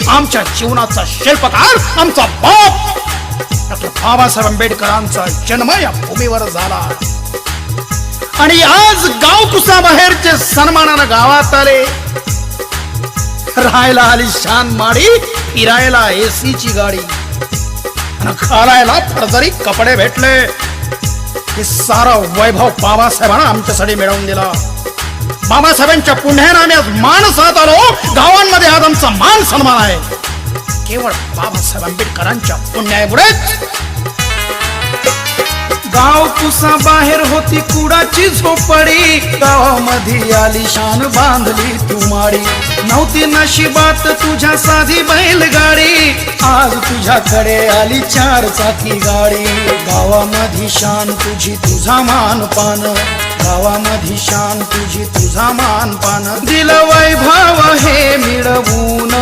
आमच्या जीवनाचा शिल्पकार आमचा बाप डॉक्टर बाबासाहेब आंबेडकरांचा जन्म या भूमीवर झाला आणि आज गाव कुसाबाहेरचे सन्मानानं गावात आले, राहायला आली शान माडी, फिरायला एसीची गाडी आणि घालायला फरजरी कपडे भेटले। हे सारा वैभव बाबासाहेबांना आमच्यासाठी मिळवून दिला। बाबासाहेबांच्या पुण्याने आम्ही आज माणसात आलो, गावांमध्ये आज आमचा मान सन्मान आहे केवळ बाबासाहेब आंबेडकरांच्या पुण्यामुळेच। गाव कुसा बाहेर होती कुडाची झोपडी, गावामध्ये आली शान बांधली तू माडी, नव्हती नशिबात तुझ्या साधी बैलगाडी, आज तुझ्याकडे आली 4 चाकी गाडी। गावामध्ये शान तुझी तुझा मान पान, गावामध्ये शान तुझी तुझा मान पान, दिलं वैभव हे मिळवून